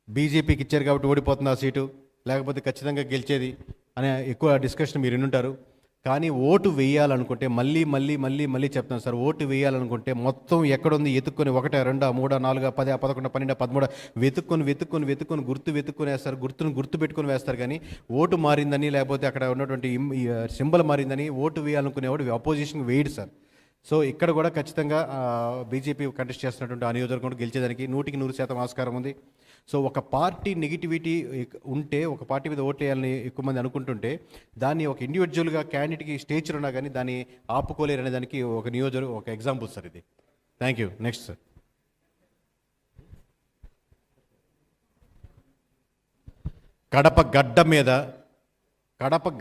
బీజేపీకి ఇచ్చారు కాబట్టి ఓడిపోతుంది ఆ సీటు, లేకపోతే ఖచ్చితంగా గెలిచేది అనే ఎక్కువ డిస్కషన్ మీరు వినుంటారు. కానీ ఓటు వేయాలనుకుంటే మళ్ళీ మళ్ళీ మళ్ళీ మళ్ళీ చెప్తాను సార్, ఓటు వేయాలనుకుంటే మొత్తం ఎక్కడుంది ఎత్తుక్కొని 1, 2, 3, 4, 10, 11, 12, 13 వెతుక్కొని గుర్తు వేస్తారు. గుర్తు పెట్టుకొని వేస్తారు. కానీ ఓటు మారిందని లేకపోతే అక్కడ ఉన్నటువంటి సింబల్ మారిందని ఓటు వేయాలనుకునేవాడు అపోజిషన్ వేయడు సార్. సో ఇక్కడ కూడా ఖచ్చితంగా బీజేపీ కంటెస్ట్ చేస్తున్నటువంటి ఆ నియోజకవర్గం గెలిచేదానికి 100% ఆస్కారం ఉంది. సో ఒక పార్టీ నెగిటివిటీ ఉంటే, ఒక పార్టీ మీద ఓటు వేయాలని ఎక్కువ మంది అనుకుంటుంటే, దాన్ని ఒక ఇండివిజువల్గా క్యాండిడేట్కి స్టేచర్ ఉన్నా కానీ దాన్ని ఆపుకోలేరు అనే దానికి ఒక ఎగ్జాంపుల్ సార్ ఇది. Thank you. Next sir, Kadapa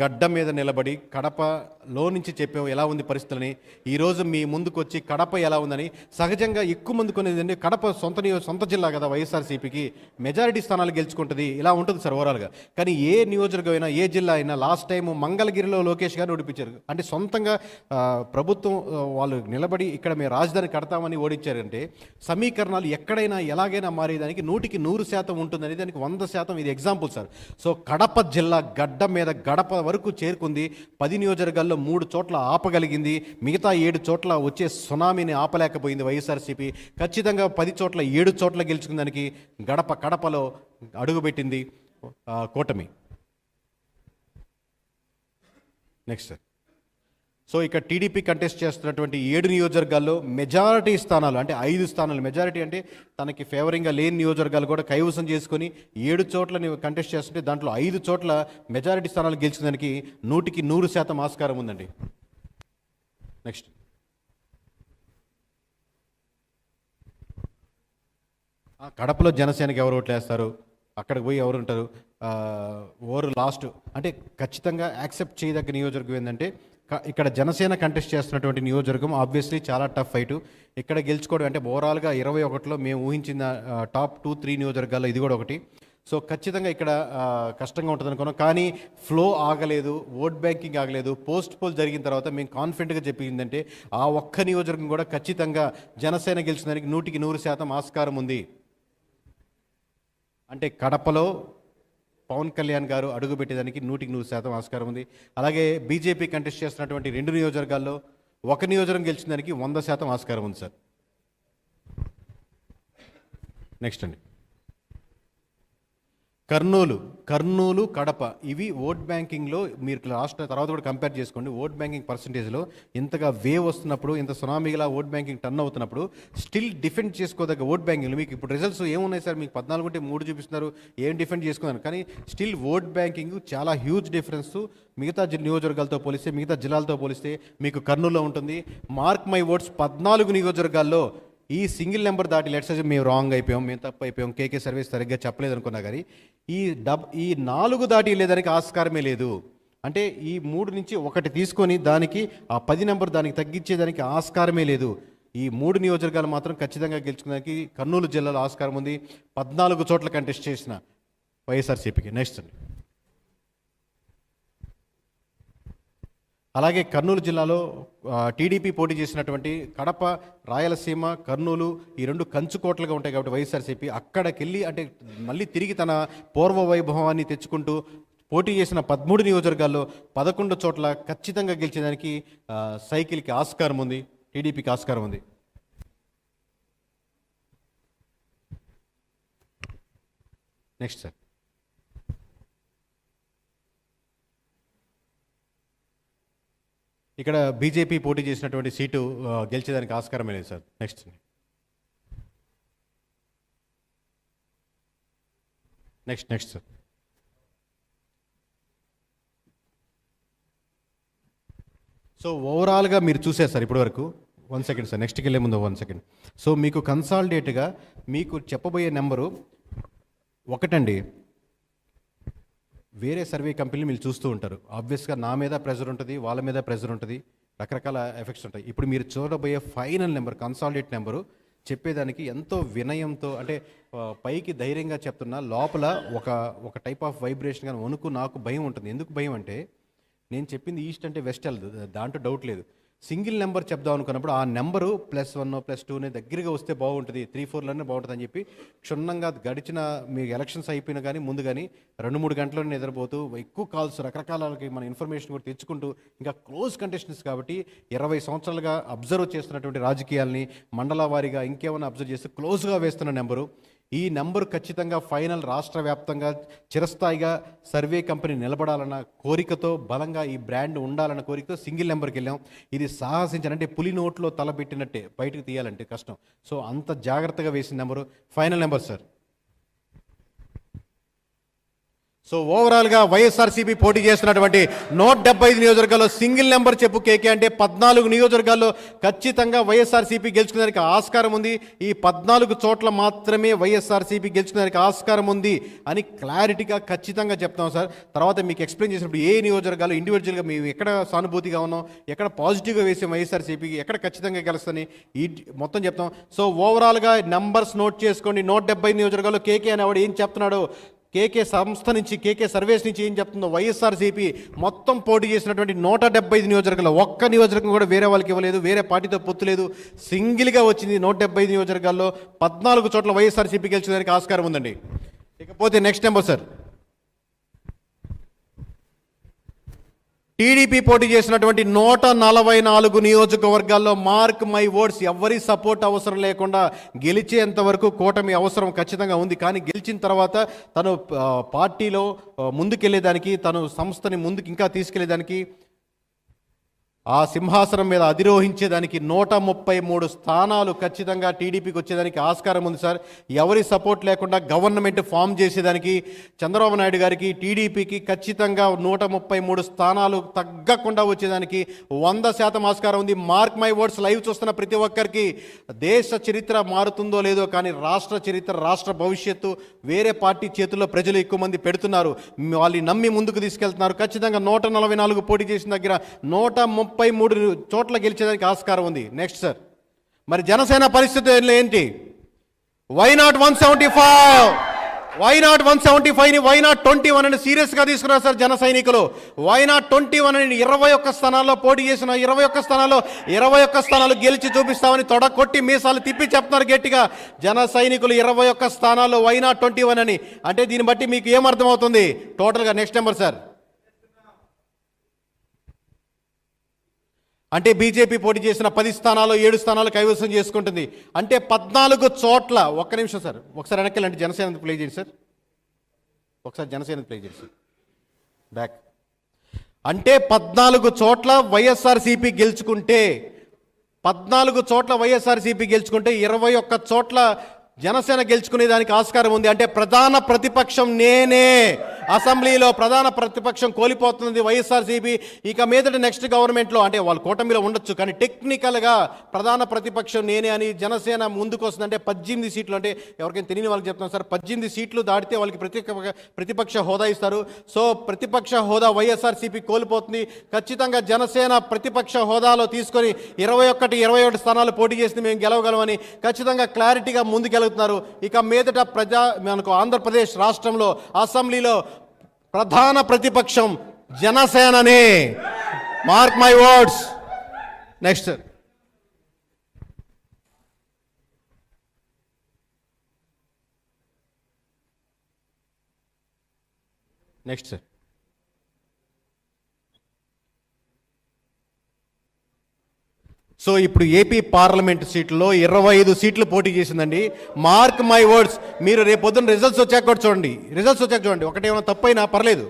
గడ్డ మీద నిలబడి కడపలో నుంచి చెప్పాము ఎలా ఉంది పరిస్థితులని. ఈరోజు మీ ముందుకు వచ్చి కడప ఎలా ఉందని, సహజంగా ఎక్కువ మంది కొనేది కడప సొంత జిల్లా కదా వైఎస్ఆర్సీపీకి, మెజారిటీ స్థానాలు గెలుచుకుంటుంది, ఇలా ఉంటుంది సార్ ఓవరాల్గా. కానీ ఏ నియోజకవర్గం అయినా, ఏ జిల్లా అయినా, లాస్ట్ టైం మంగళగిరిలో లోకేష్ గారిని ఓడిపించారు. అంటే సొంతంగా ప్రభుత్వం వాళ్ళు నిలబడి ఇక్కడ మేము రాజధాని కడతామని ఓడించారంటే సమీకరణాలు ఎక్కడైనా ఎలాగైనా మారేదానికి 100% ఉంటుందని దానికి 100% ఇది ఎగ్జాంపుల్ సార్. సో కడప జిల్లా గడ్డ మీద గడప వరకు చేరుకుంది. 10 నియోజకవర్గాల్లో 3 చోట్ల ఆపగలిగింది. మిగతా 7 చోట్ల వచ్చే సునామీని ఆపలేకపోయింది వైఎస్ఆర్సీపీ. ఖచ్చితంగా 10 చోట్ల 7 చోట్ల గెలుచుకుందానికి కడపలో అడుగుపెట్టింది కూటమి. నెక్స్ట్ సార్, సో ఇక్కడ టీడీపీ కంటెస్ట్ చేస్తున్నటువంటి 7 నియోజకవర్గాల్లో మెజారిటీ స్థానాలు అంటే 5 స్థానాలు, మెజారిటీ అంటే తనకి ఫేవరింగ్గా లేని నియోజకవర్గాలు కూడా కైవసం చేసుకొని 7 చోట్ల కంటెస్ట్ చేస్తుంటే దాంట్లో 5 చోట్ల మెజారిటీ స్థానాలు గెలిచేదానికి 100% ఆస్కారం ఉందండి. నెక్స్ట్ కడపలో జనసేనకి ఎవరు ఓట్లు వేస్తారు, అక్కడికి పోయి ఎవరు ఉంటారు, ఓవర్ లాస్ట్ అంటే ఖచ్చితంగా యాక్సెప్ట్ చేయదగ్గ నియోజకవర్గం ఏంటంటే ఇక్కడ జనసేన కంటెస్ట్ చేస్తున్నటువంటి నియోజకవర్గం ఆబ్వియస్లీ చాలా టఫ్ ఫైటు. ఇక్కడ గెలుచుకోవడం అంటే ఓవరాల్గా 21లో మేము ఊహించిన టాప్ 2-3 నియోజకవర్గాల్లో ఇది కూడా ఒకటి. సో ఖచ్చితంగా ఇక్కడ కష్టంగా ఉంటుంది అనుకున్నాం, కానీ ఫ్లో ఆగలేదు, ఓట్ బ్యాంకింగ్ ఆగలేదు. పోస్ట్ పోల్ జరిగిన తర్వాత మేము కాన్ఫిడెంట్గా చెప్పిందంటే ఆ ఒక్క నియోజకవర్గం కూడా ఖచ్చితంగా జనసేన గెలిచినందుకు 100% ఆస్కారం ఉంది. అంటే కడపలో పవన్ కళ్యాణ్ గారు అడుగుపెట్టేదానికి 100% ఆస్కారం ఉంది. అలాగే బీజేపీ కంటెస్ట్ చేస్తున్నటువంటి 2 నియోజకవర్గాల్లో ఒక నియోజకవర్గం గెలిచిన దానికి 100% ఆస్కారం ఉంది సార్. నెక్స్ట్ అండి కర్నూలు కడప, ఇవి ఓట్ బ్యాంకింగ్లో మీరు లాస్ట్ తర్వాత కూడా కంపేర్ చేసుకోండి. ఓట్ బ్యాంకింగ్ పర్సంటేజ్లో ఇంతగా వేవ్ వస్తున్నప్పుడు, ఇంత సునామీగా ఓట్ బ్యాంకింగ్ టర్న్ అవుతున్నప్పుడు స్టిల్ డిఫెండ్ చేసుకోదగ్గ ఓట్ బ్యాంకింగ్లో మీకు ఇప్పుడు రిజల్ట్స్ ఏమున్నాయి సార్, మీకు 14 ఉంటే 3 చూపిస్తున్నారు, ఏం డిఫెండ్ చేసుకున్నారు, కానీ స్టిల్ ఓట్ బ్యాంకింగ్ చాలా హ్యూజ్ డిఫరెన్స్ మిగతా నియోజకవర్గాలతో పోలిస్తే, మిగతా జిల్లాలతో పోలిస్తే మీకు కర్నూలులో ఉంటుంది. మార్క్ మై ఓట్స్ 14 నియోజకవర్గాల్లో ఈ సింగిల్ నెంబర్ దాటి లెట్స్ మేము రాంగ్ అయిపోయాం, మేము తప్పు అయిపోయాం, కేకే సర్వీస్ సరిగ్గా చెప్పలేదు అనుకున్నా, కానీ ఈ 4 దాటి వెళ్ళేదానికి ఆస్కారమే లేదు. అంటే ఈ 3 నుంచి 1 తీసుకొని దానికి ఆ 10 నెంబర్ దానికి తగ్గించేదానికి ఆస్కారమే లేదు. ఈ 3 నియోజకవర్గాలు మాత్రం ఖచ్చితంగా గెలుచుకోవడానికి కర్నూలు జిల్లాలో ఆస్కారం ఉంది. 14 చోట్ల కంటెస్ట్ చేసిన వైఎస్ఆర్సీపీకి. నెక్స్ట్ అండి అలాగే కర్నూలు జిల్లాలో టీడీపీ పోటీ చేసినటువంటి కడప, రాయలసీమ, కర్నూలు ఈ 2 కంచుకోట్లుగా ఉంటాయి కాబట్టి వైఎస్ఆర్సీపీ అక్కడికి వెళ్ళి అంటే మళ్ళీ తిరిగి తన పూర్వ వైభవాన్ని తెచ్చుకుంటూ పోటీ చేసిన 13 నియోజకవర్గాల్లో 11 చోట్ల ఖచ్చితంగా గెలిచేదానికి సైకిల్కి ఆస్కారం ఉంది, టీడీపీకి ఆస్కారం ఉంది. నెక్స్ట్ సార్ ఇక్కడ బీజేపీ పోటీ చేసినటువంటి సీటు గెలిచేదానికి ఆస్కారమే లేదు సార్. నెక్స్ట్ సార్ సో ఓవరాల్గా మీరు చూసారు సార్ ఇప్పటివరకు. 1 సెకండ్ సార్, నెక్స్ట్కి వెళ్ళే ముందు 1 సెకండ్. సో మీకు కన్సాలిడేట్గా మీకు చెప్పబోయే నెంబరు ఒకటండి. వేరే సర్వే కంపెనీలు మీరు చూస్తూ ఉంటారు, ఆబ్వియస్గా నా మీద ప్రెజర్ ఉంటుంది, వాళ్ళ మీద ప్రెజర్ ఉంటుంది, రకరకాల ఎఫెక్ట్స్ ఉంటాయి. ఇప్పుడు మీరు చూడబోయే ఫైనల్ నెంబర్, కన్సాలిడేట్ నెంబరు చెప్పేదానికి ఎంతో వినయంతో అంటే పైకి ధైర్యంగా చెప్తున్నా, లోపల ఒక టైప్ ఆఫ్ వైబ్రేషన్ కానీ వణుకు, నాకు భయం ఉంటుంది. ఎందుకు భయం అంటే నేను చెప్పింది ఈస్ట్ అంటే వెస్ట్ వెళ్ళదు, దాంట్లో డౌట్ లేదు. సింగిల్ నెంబర్ చెప్దాం అనుకున్నప్పుడు ఆ నెంబరు +1 +2 దగ్గరగా వస్తే బాగుంటుంది, 3-4లోనే బాగుంటుంది అని చెప్పి క్షుణ్ణంగా గడిచిన మీ ఎలక్షన్స్ అయిపోయినా కానీ ముందు కానీ 2-3 గంటల్లోనే నిద్రపోతూ ఎక్కువ కాల్స్ రకరకాలకి మన ఇన్ఫర్మేషన్ కూడా తెచ్చుకుంటూ ఇంకా క్లోజ్ కంటెస్టెంట్స్ కాబట్టి 20 సంవత్సరాలుగా అబ్జర్వ్ చేస్తున్నటువంటి రాజకీయాల్ని మండల వారీగా ఇంకేమైనా అబ్జర్వ్ చేస్తూ క్లోజ్గా వేస్తున్న నెంబరు. ఈ నెంబర్ ఖచ్చితంగా ఫైనల్ రాష్ట్ర వ్యాప్తంగా చిరస్థాయిగా సర్వే కంపెనీ నిలబడాలన్న కోరికతో, బలంగా ఈ బ్రాండ్ ఉండాలన్న కోరికతో సింగిల్ నెంబర్కి వెళ్ళాం. ఇది సాహసించాలంటే పులి నోట్లో తలబెట్టినట్టే, బయటకు తీయాలంటే కష్టం. సో అంత జాగ్రత్తగా వేసిన number final number sir. So ఓవరాల్గా వైఎస్ఆర్సీపీ పోటీ చేస్తున్నటువంటి 175 నియోజకవర్గాల్లో సింగిల్ నెంబర్ చెప్పు కేకే అంటే 14 నియోజకవర్గాల్లో ఖచ్చితంగా వైఎస్ఆర్సీపీ గెలుచుకునేదానికి ఆస్కారం ఉంది. ఈ 14 చోట్ల మాత్రమే వైఎస్ఆర్సీపీ గెలుచుకునేదానికి ఆస్కారం ఉంది అని క్లారిటీగా ఖచ్చితంగా చెప్తాం సార్. తర్వాత మీకు ఎక్స్ప్లెయిన్ చేసినప్పుడు ఏ నియోజకవర్గాలు ఇండివిజువల్గా మేము ఎక్కడ సానుభూతిగా ఉన్నాం, ఎక్కడ పాజిటివ్గా వేసాం వైఎస్ఆర్సీపీకి, ఎక్కడ ఖచ్చితంగా గెలుస్తుంది ఈ మొత్తం చెప్తాం. సో ఓవరాల్గా నెంబర్స్ నోట్ చేసుకోండి. 175 నియోజకవర్గాల్లో కేకే అనేవాడు ఏం చెప్తున్నాడు, కేకే సంస్థ నుంచి, కేకే సర్వేస్ నుంచి ఏం చెప్తుందో, వైఎస్ఆర్సీపీ మొత్తం పోటీ చేసినటువంటి 175 నియోజకవర్గాల్లో ఒక్క నియోజకవర్గం కూడా వేరే వాళ్ళకి ఇవ్వలేదు, వేరే పార్టీతో పొత్తు లేదు, సింగిల్గా వచ్చింది. 175 నియోజకవర్గాల్లో 14 చోట్ల వైఎస్ఆర్సీపీ గెలిచేదానికి ఆస్కారం ఉందండి. ఇకపోతే నెక్స్ట్ నెంబర్ సార్, టీడీపీ పోటీ చేసినటువంటి 144 నియోజకవర్గాల్లో మార్క్ మై ఓట్స్ ఎవరి సపోర్ట్ అవసరం లేకుండా గెలిచేంత వరకు కూటమి అవసరం ఖచ్చితంగా ఉంది. కానీ గెలిచిన తర్వాత తను పార్టీలో ముందుకెళ్ళేదానికి, తను సంస్థని ముందుకు ఇంకా తీసుకెళ్లేదానికి ఆ సింహాసనం మీద అధిరోహించేదానికి 133 స్థానాలు ఖచ్చితంగా టీడీపీకి వచ్చేదానికి ఆస్కారం ఉంది సార్. ఎవరి సపోర్ట్ లేకుండా గవర్నమెంట్ ఫామ్ చేసేదానికి చంద్రబాబు నాయుడు గారికి టీడీపీకి ఖచ్చితంగా 133 స్థానాలు తగ్గకుండా వచ్చేదానికి 100% ఆస్కారం ఉంది. Mark my words. లైవ్ చూస్తున్న ప్రతి ఒక్కరికి దేశ చరిత్ర మారుతుందో లేదో కానీ రాష్ట్ర చరిత్ర, రాష్ట్ర భవిష్యత్తు వేరే పార్టీ చేతుల్లో ప్రజలు ఎక్కువ మంది పెడుతున్నారు. వాళ్ళని నమ్మి ముందుకు తీసుకెళ్తున్నారు. ఖచ్చితంగా 144 పోటీ చేసిన దగ్గర 133 చోట్ల గెలిచేదానికి ఆస్కారం ఉంది. నెక్స్ట్ సార్, మరి జనసేన పరిస్థితి ఏంటి? Why not 175? వై నాట్ 175ని వై నాట్ 21 అని సీరియస్గా తీసుకున్నారు సార్ జన సైనికులు. వై నాట్ 21 అని 21 స్థానాల్లో పోటీ చేసిన 21 స్థానాలు గెలిచి చూపిస్తామని తొడ కొట్టి మీసాలు తిప్పి చెప్తున్నారు గట్టిగా జన సైనికులు. 21 స్థానాల్లో వై నాట్ 21 అని అంటే దీన్ని బట్టి మీకు ఏమర్థమవుతుంది టోటల్గా? Next number sir. అంటే బీజేపీ పోటీ చేసిన 10 స్థానాలు 7 స్థానాలు కైవసం చేసుకుంటుంది. అంటే 14 చోట్ల. ఒక్క నిమిషం సార్, ఒకసారి వెనక్కి అంటే జనసేన ప్లే చేయండి సార్. ఒకసారి జనసేన ప్లే చేయండి సార్. బ్యాక్. అంటే 14 చోట్ల వైఎస్ఆర్సీపీ గెలుచుకుంటే 21 చోట్ల జనసేన గెలుచుకునేదానికి ఆస్కారం ఉంది. అంటే ప్రధాన ప్రతిపక్షం నేనే. అసెంబ్లీలో ప్రధాన ప్రతిపక్షం కోల్పోతుంది వైఎస్ఆర్సీపీ. ఇక మీదట నెక్స్ట్ గవర్నమెంట్లో అంటే వాళ్ళు కూటమిలో ఉండొచ్చు కానీ టెక్నికల్గా ప్రధాన ప్రతిపక్షం నేనే అని జనసేన ముందుకు వస్తుంది. అంటే 18 సీట్లు. అంటే ఎవరికైనా తెలియని వాళ్ళకి చెప్తున్నాను సార్, 18 సీట్లు దాటితే వాళ్ళకి ప్రతిపక్ష హోదా ఇస్తారు. సో ప్రతిపక్ష హోదా వైఎస్ఆర్సీపీ కోల్పోతుంది. ఖచ్చితంగా జనసేన ప్రతిపక్ష హోదాలో తీసుకొని 21 స్థానాలు పోటీ చేసింది, మేము గెలవగలమని ఖచ్చితంగా క్లారిటీగా ముందుకెళ్తున్నారు. ఇక మీదట మనకు ఆంధ్రప్రదేశ్ రాష్ట్రంలో అసెంబ్లీలో ప్రధాన ప్రతిపక్షం జనసేననే. Mark my words. Next sir. Next sir. So ఇప్పుడు ఏపీ పార్లమెంట్ సీట్లలో 25 సీట్లు పోటీ చేసిందండి. Mark my words. మీరు రేపు పొద్దున్న రిజల్ట్స్ వచ్చాక కూడా చూడండి. ఒకటేమైనా తప్పైనా పర్లేదు,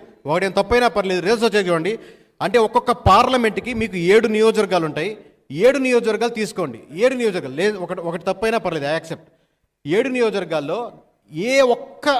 రిజల్ట్స్ వచ్చాక చూడండి. అంటే ఒక్కొక్క పార్లమెంట్కి మీకు 7 నియోజకవర్గాలు ఉంటాయి. 7 నియోజకవర్గాలు తీసుకోండి. 7 నియోజకవర్గాలు లేదు, ఒకటి తప్పైనా పర్లేదు, ఐ యాక్సెప్ట్. 7 నియోజకవర్గాల్లో ఏ ఒక్క